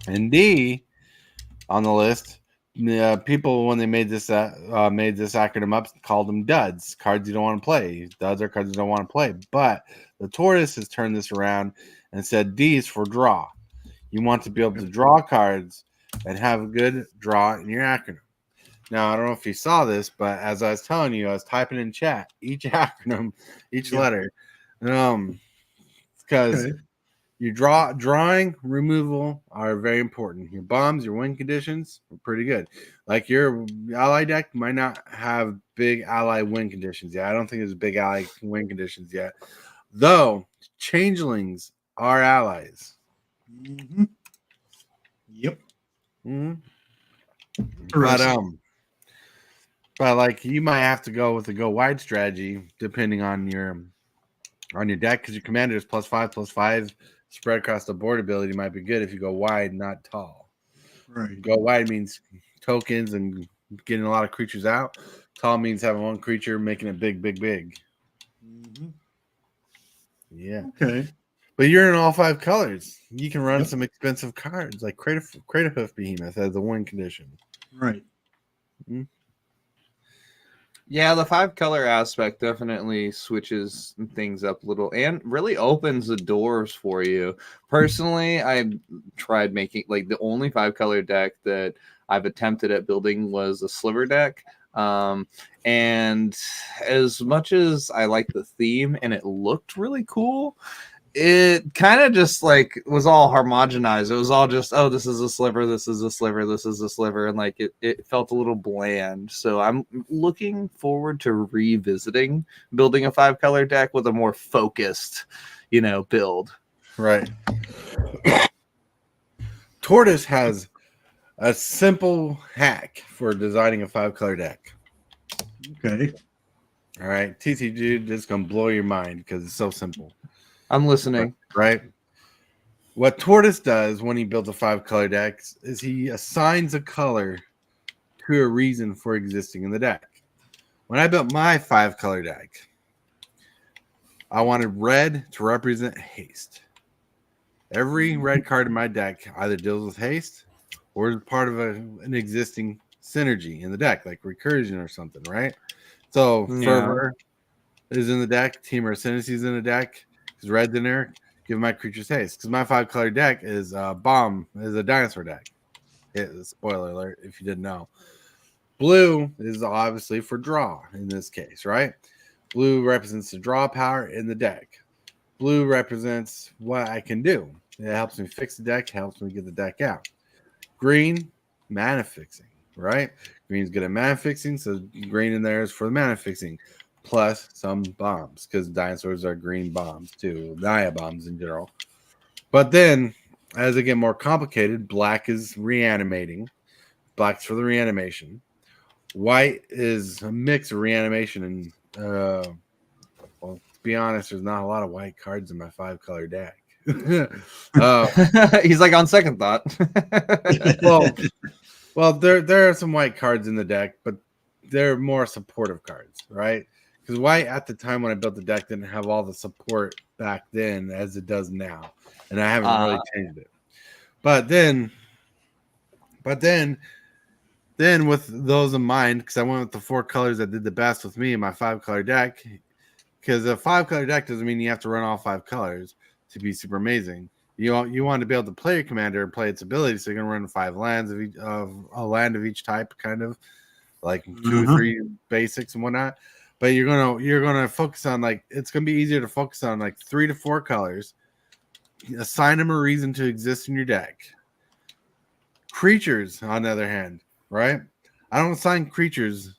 And D on the list, people when they made this acronym up called them duds, cards you don't want to play. Duds are cards you don't want to play. But the tortoise has turned this around and said D is for draw. You want to be able to draw cards and have a good draw in your acronym. Now, I don't know if you saw this, but as I was telling you, I was typing in chat each acronym, each letter, because your drawing, removal are very important. Your bombs, your win conditions are pretty good. Like your ally deck might not have big ally win conditions yet. I don't think there's big ally win conditions yet, though. Changelings are allies.
Mm-hmm. Yep.
Mm-hmm. But like you might have to go with the go wide strategy depending on your deck because your commander is +5/+5 spread across the board ability might be good if you go wide, not tall.
Right.
Go wide means tokens and getting a lot of creatures out. Tall means having one creature making it big.
Mm-hmm.
Yeah.
Okay.
But you're in all 5 colors. You can run some expensive cards like Craterhoof Behemoth as a win condition.
Right.
Mm-hmm.
Yeah, the 5-color aspect definitely switches things up a little and really opens the doors for you. Personally, I tried making like the only 5-color deck that I've attempted at building was a sliver deck. And as much as I like the theme and it looked really cool, it kind of just like was all homogenized. It was all just, oh, this is a sliver, this is a sliver, this is a sliver, and like it felt a little bland. So I'm looking forward to revisiting building a 5-color deck with a more focused, build.
Right. Tortoise has A simple hack for designing a 5-color deck.
Okay.
All right, TCG, this is gonna blow your mind because it's so simple.
I'm listening.
Right? What Tortoise does when he builds a 5-color deck is he assigns a color to a reason for existing in the deck. When I built my 5-color deck, I wanted red to represent haste. Every red card in my deck either deals with haste or is part of an existing synergy in the deck, like recursion or something, right? So
Yeah.
Fervor is in the deck, Team Ascendancy is in the deck, because red's in there, give my creatures haste. Because my 5-color deck is Bomb, is a dinosaur deck. Spoiler alert if you didn't know. Blue is obviously for draw in this case, right? Blue represents the draw power in the deck. Blue represents what I can do. It helps me fix the deck, helps me get the deck out. Green, mana fixing, right? Green's good at mana fixing, so green in there is for the mana fixing, plus some bombs, because dinosaurs are green bombs too, Naya bombs in general. But then, as it get more complicated, black is reanimating. Black's for the reanimation. White is a mix of reanimation and well, to be honest, there's not a lot of white cards in my 5-color deck.
He's like, on second thought.
well, there are some white cards in the deck, but they're more supportive cards, right? Because white at the time when I built the deck didn't have all the support back then as it does now, and I haven't really changed it. But then with those in mind, because I went with the 4 colors that did the best with me in my 5-color deck. Because a 5-color deck doesn't mean you have to run all 5 colors to be super amazing. You want to be able to play your commander and play its ability, so you're gonna run 5 lands of a land of each type, kind of like 2 or 3 basics and whatnot. But you're gonna focus on, like, it's gonna be easier to focus on like 3 to 4 colors. Assign them a reason to exist in your deck. Creatures, on the other hand, right? I don't assign creatures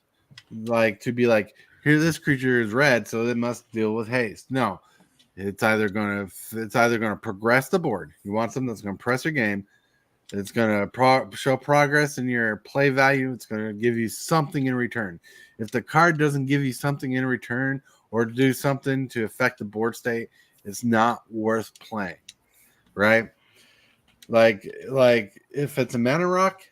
like to be like, here, this creature is red, so it must deal with haste. No, it's either gonna progress the board. You want something that's gonna press your game. It's gonna show progress in your play value. It's gonna give you something in return. If the card doesn't give you something in return or to do something to affect the board state, it's not worth playing, right? Like if it's a mana rock,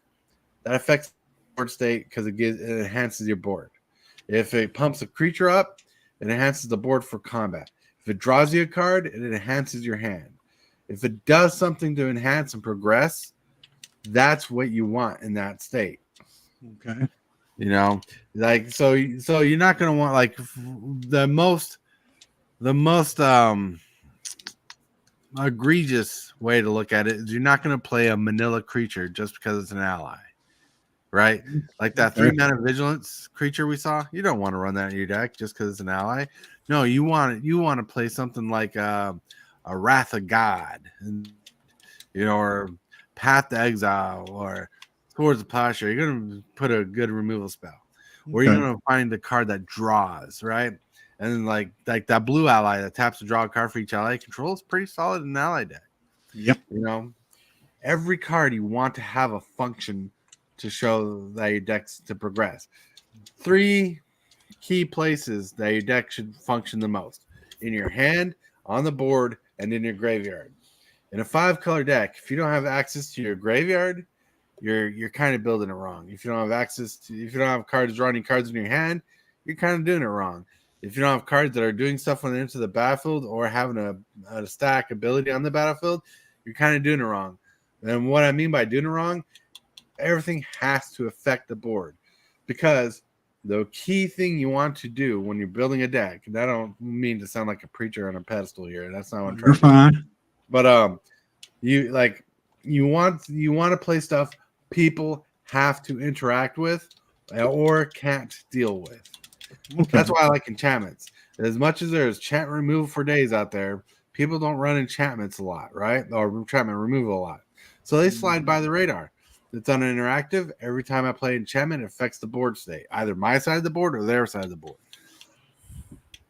that affects the board state because it enhances your board. If it pumps a creature up, it enhances the board for combat. If it draws you a card, it enhances your hand. If it does something to enhance and progress, that's what you want in that state.
Okay.
You know, like so you're not gonna want, like, the most egregious way to look at it is you're not gonna play a manila creature just because it's an ally. Right? Like that 3-mana vigilance creature we saw. You don't want to run that in your deck just because it's an ally. No, you want to play something like a Wrath of God, and or Path to Exile or Swords of Posture. You're gonna put a good removal spell. Or you're gonna find a card that draws, right? And then like that blue ally that taps to draw a card for each ally control is pretty solid in an ally deck.
Yep.
Every card you want to have a function to show that your deck's to progress. 3 key places that your deck should function the most: in your hand, on the board, and in your graveyard. In a 5-color deck, if you don't have access to your graveyard, you're kind of building it wrong. If you don't have cards drawing cards in your hand, you're kind of doing it wrong. If you don't have cards that are doing stuff when they're into the battlefield or having a stack ability on the battlefield, you're kind of doing it wrong. And what I mean by doing it wrong, everything has to affect the board, because the key thing you want to do when you're building a deck, and I don't mean to sound like a preacher on a pedestal here, that's not what I'm trying to do.
Fine.
But you want to play stuff people have to interact with or can't deal with.
Okay.
That's why I like enchantments. As much as there's enchant removal for days out there, people don't run enchantments a lot, right? Or enchantment removal a lot. So they slide by the radar. It's uninteractive. Every time I play enchantment, it affects the board state, either my side of the board or their side of the board.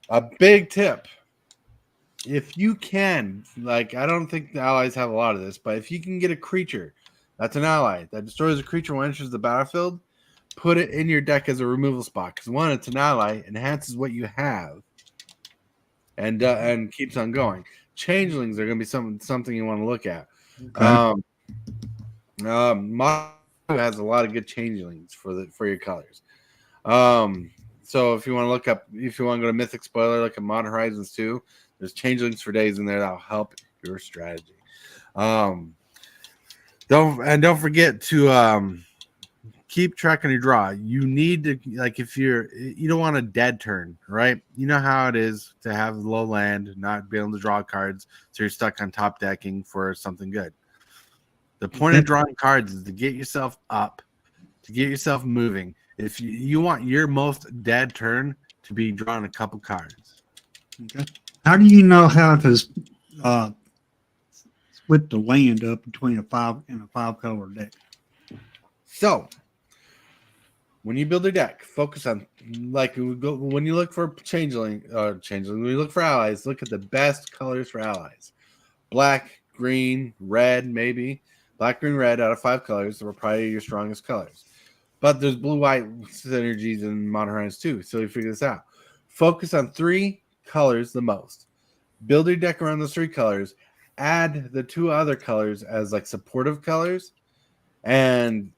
A big tip: if you can, like, I don't think the allies have a lot of this, but if you can get a creature That's an ally that destroys a creature when it enters the battlefield. Put it in your deck as a removal spot because one, it's an ally, enhances what you have, and keeps on going. Changelings are going to be something you want to look at.
Okay.
Modern has a lot of good changelings for your colors. So if you want to go to Mythic Spoiler, look at Modern Horizons 2. There's changelings for days in there that'll help your strategy. Don't forget to keep track on your draw. You need to, like, if you don't want a dead turn, right? You know how it is to have low land, not be able to draw cards, so you're stuck on top decking for something good. The point of drawing cards is to get yourself up, to get yourself moving. If you want your most dead turn to be drawing a couple cards.
Okay. How do you know how to split the land up between a 5-color deck?
So when you build your deck, focus on, like, when you look for changeling, when you look for allies, look at the best colors for allies. Black, green, red, maybe. Black, green, red out of 5 colors are probably your strongest colors. But there's blue-white synergies in Modern Horizons 2, so you figure this out. Focus on 3 colors the most. Build your deck around those 3 colors. Add the 2 other colors as like supportive colors, and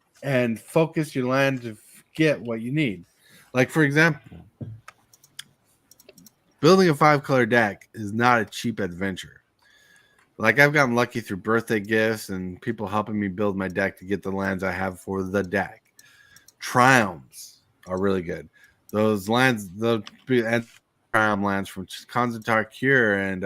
focus your land to get what you need. Like, for example, building a 5-color deck is not a cheap adventure. Like, I've gotten lucky through birthday gifts and people helping me build my deck to get the lands I have for the deck. Triumphs are really good. Those lands, the Triumph lands from Konstantar Cure and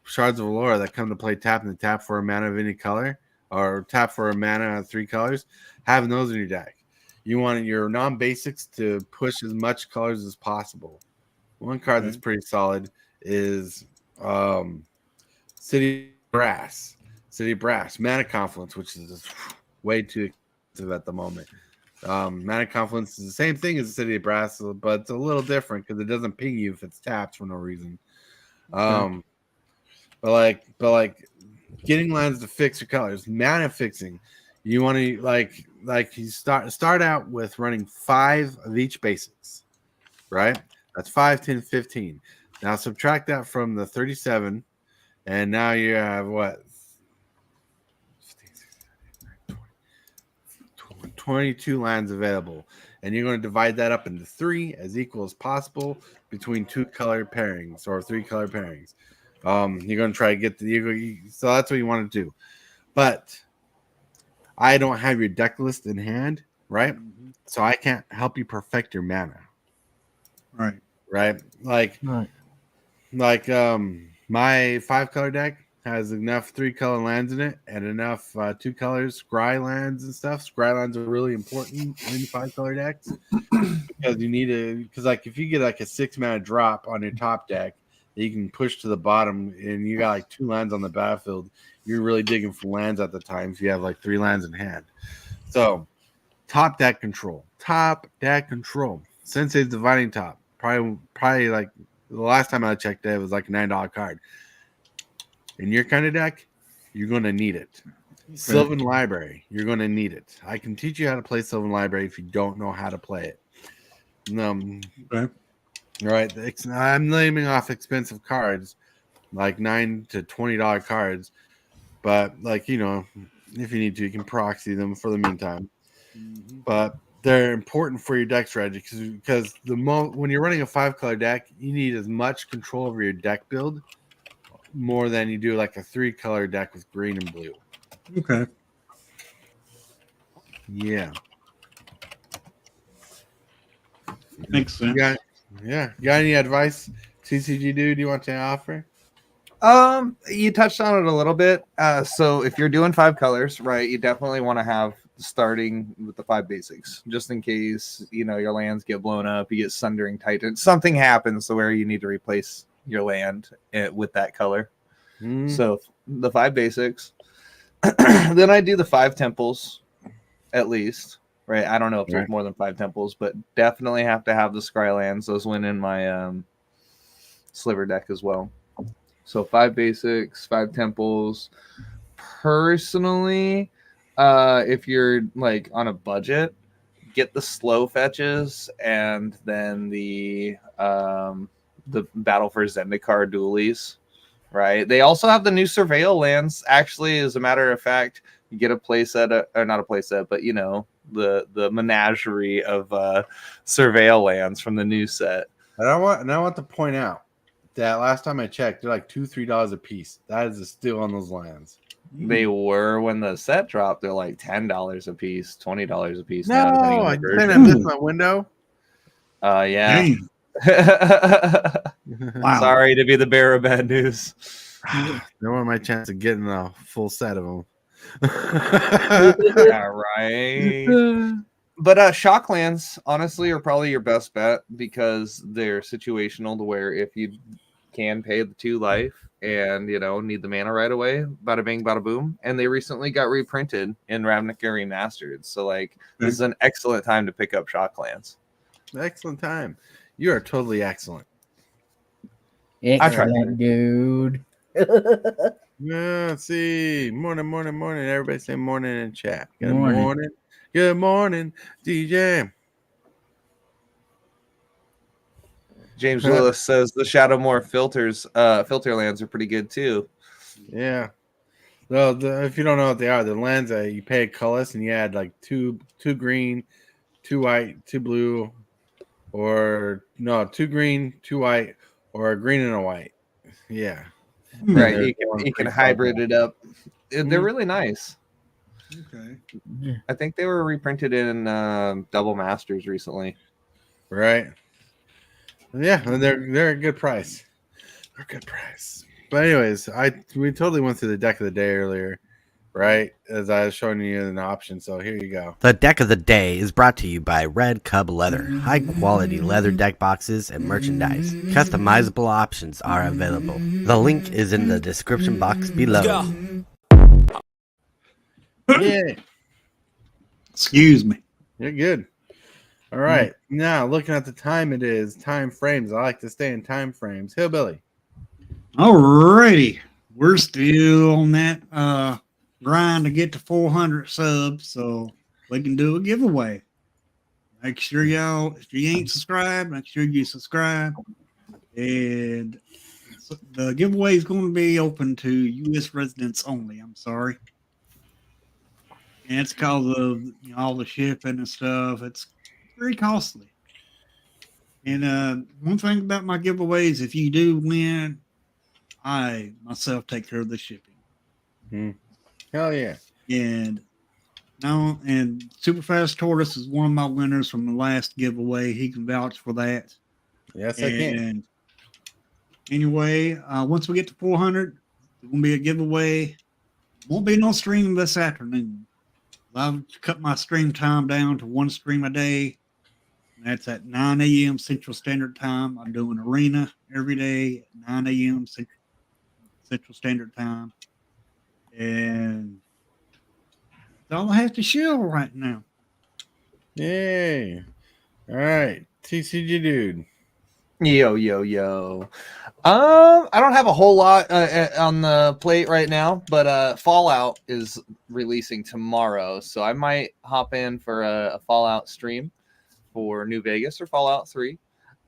Shards of Allura that come to play tap and tap for a mana of any color, or tap for a mana of 3 colors, having those in your deck. You want your non-basics to push as much colors as possible. One card that's pretty solid is City Brass. Mana Confluence, which is just way too expensive at the moment. Mana Confluence is the same thing as the City of Brass, but it's a little different because it doesn't ping you if it's tapped for no reason. But like getting lands to fix your colors, mana fixing. You want to like you start out with running 5 of each basics, right? That's 5, 10, 15. Now subtract that from the 37, and now you have what? 22 lands available, and you're going to divide that up into 3 as equal as possible between 2 color pairings or 3 color pairings. You're going to try to get so that's what you want to do. But I don't have your deck list in hand, right? Mm-hmm. So I can't help you perfect your mana. Right. Like my 5-color deck has enough 3-color lands in it and enough 2 colors scry lands and stuff. Scry lands are really important in 5-color decks because you need to, because like if you get like a 6-mana drop on your top deck that you can push to the bottom and you got like 2 lands on the battlefield, you're really digging for lands at the time if you have like 3 lands in hand. So top deck control. Sensei's Dividing Top. Probably like the last time I checked it was like a $9 card. In your kind of deck, you're going to need it. Okay. Sylvan Library, you're going to need it. I can teach you how to play Sylvan Library if you don't know how to play it. Okay. Right. I'm naming off expensive cards, like $9 to $20 cards. But, like, you know, if you need to, you can proxy them for the meantime. Mm-hmm. But they're important for your deck strategy because when you're running a 5-color deck, you need as much control over your deck build more than you do like a 3-color deck with green and blue.
Okay.
Yeah.
Makes sense.
You got any advice, CCG dude, you want to offer?
You touched on it a little bit. So if you're doing 5 colors, right, you definitely want to have starting with the 5 basics, just in case, you know, your lands get blown up, you get Sundering Titan, something happens to where you need to replace your land with that color. So the 5 basics. Then I do the 5 temples, at least, right? I don't know if there's more than 5 temples, but definitely have to have the scry lands. Those went in my sliver deck as well. So 5 basics, 5 temples. Personally, if you're like on a budget, get the slow fetches and then the Battle for Zendikar dualies. Right. They also have the new Surveil lands. Actually, as a matter of fact, you get a playset, or not a playset, but you know, the menagerie of Surveil lands from the new set.
And I want to point out that last time I checked, they're like $2-3 a piece. That is a steal on those lands.
They were when the set dropped. They're like $10 a piece, $20 a piece.
No,
now, depending on
I
the
think I
version.
missed my window.
Yeah.
Damn. Wow.
Sorry to be the bearer of bad news.
That was my chance of getting a full set of them.
All right. But Shocklands, honestly, are probably your best bet because they're situational to where if you can pay the 2 life and, you know, need the mana right away, bada bing, bada boom. And they recently got reprinted in Ravnica Remastered. So, like, this is an excellent time to pick up Shocklands.
Excellent time. You are totally excellent.
Excellent, dude.
Yeah, let's see. Morning. Everybody say morning in chat. Good
Morning.
morning. Good morning, DJ.
James Willis says the Shadowmoor filter lands are pretty good too.
Yeah. Well, if you don't know what they are, the lands that you pay colorless and you add like two green, 2 white, 2 blue, or no, 2 green, 2 white, or a green and a white. Yeah.
Right.
They're
You
going
can
pretty
hybrid it up. They're
Mhm.
really nice.
Okay.
I think they were reprinted in Double Masters recently.
Right. Yeah, and they're a good price. They're a good price. But anyways, we totally went through the deck of the day earlier, right? As I was showing you an option. So here you go.
The deck of the day is brought to you by Red Cub Leather. High quality leather deck boxes and merchandise. Customizable options are available. The link is in the description box below.
Yeah,
Excuse me.
you're good. All right. Now looking at the time, it is time frames. I like to stay in time frames. Hillbilly.
Alrighty. We're still on that grind to get to 400 subs, so we can do a giveaway. Make sure y'all, if you ain't subscribed, make sure you subscribe. And the giveaway is going to be open to U.S. residents only. I'm sorry. And it's because of all the shipping and stuff. It's very costly. And one thing about my giveaways, if you do win, I myself take care of the shipping.
Hell yeah.
And Super Fast Tortoise is one of my winners from the last giveaway. He can vouch for that.
Yes, I can.
And anyway, once we get to 400, there's going to be a giveaway. Won't be no stream this afternoon. I've cut my stream time down to 1 stream a day. That's at 9 a.m. Central Standard Time. I'm doing Arena every day at 9 a.m. Central Standard Time. And that's all I have to show right now.
Yay. All right. TCG dude.
Yo. I don't have a whole lot on the plate right now, but Fallout is releasing tomorrow, so I might hop in for a Fallout stream for New Vegas or Fallout 3.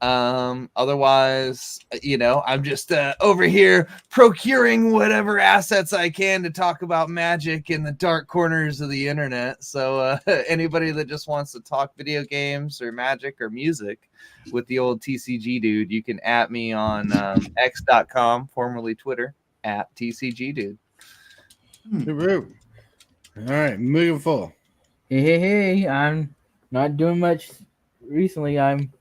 Otherwise, I'm just over here procuring whatever assets I can to talk about Magic in the dark corners of the internet. So anybody that just wants to talk video games or Magic or music with the old TCG dude, you can at me on x.com, formerly Twitter, at TCG dude.
All right, moving full.
Hey, I'm not doing much recently. I'm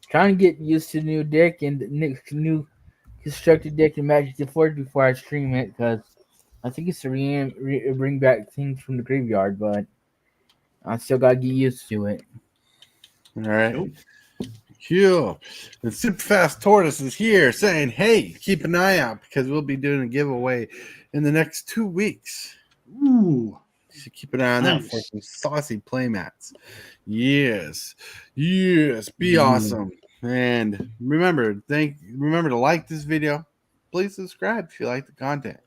trying to get used to the new deck and the next new constructed deck in Magic the Forge before I stream it, because I think it's to bring back things from the graveyard, but I still gotta get used to it.
All right. Cool. The Super Fast Tortoise is here saying, hey, keep an eye out because we'll be doing a giveaway in the next 2 weeks.
Ooh.
So keep an eye on that for some saucy playmats. Yes. Be awesome. And remember to like this video. Please subscribe if you like the content.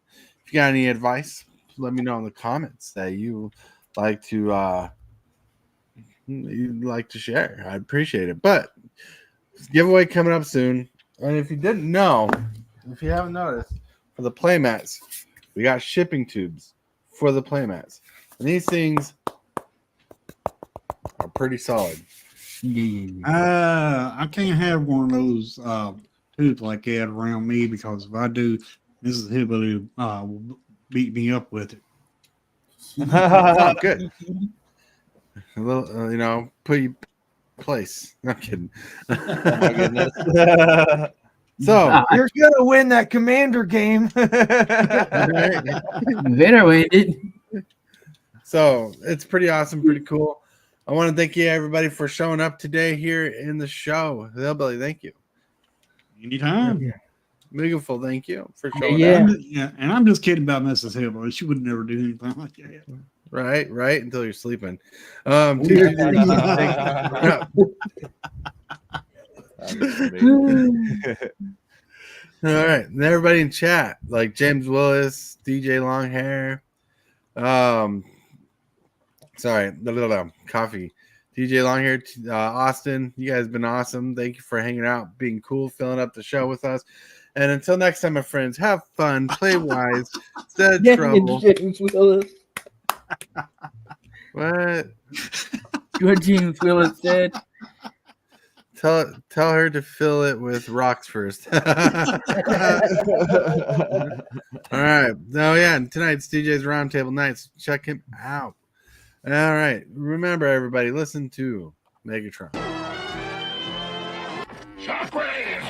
If you got any advice, let me know in the comments that you like to you'd like to share, I'd appreciate it. But giveaway coming up soon. And if you didn't know, if you haven't noticed, for the playmats, we got shipping tubes for the playmats. And these things are pretty solid.
I can't have one of those tubes like that around me because if I do, Mrs. Hillbilly will beat me up with it.
Oh, good. A little, put you in place. I'm kidding.
Oh my goodness.
So
You're gonna win that commander game.
right?
Better win it.
So it's pretty awesome, pretty cool. I want to thank you everybody for showing up today here in the show. Hillbilly, thank you.
Anytime.
Beautiful, thank you for showing
Yeah.
up.
Yeah, and I'm just kidding about Mrs. Hillbilly. She would never do anything like that.
Right, until you're sleeping.
That's amazing.
All right, and everybody in chat, like James Willis, DJ Longhair, coffee, DJ Longhair, Austin, you guys have been awesome. Thank you for hanging out, being cool, filling up the show with us. And until next time, my friends, have fun, play wise, instead of trouble.
James Willis.
What?
What James Willis said.
Tell her to fill it with rocks first. All right. Oh yeah, and tonight's DJ's Roundtable Nights. Check him out. All right. Remember, everybody, listen to Megatron.
Shockwave!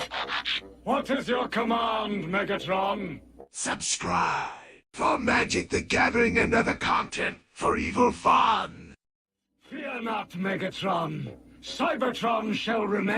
What is your command, Megatron?
Subscribe for Magic the Gathering and other content for evil fun.
Fear not, Megatron. Cybertron shall remain.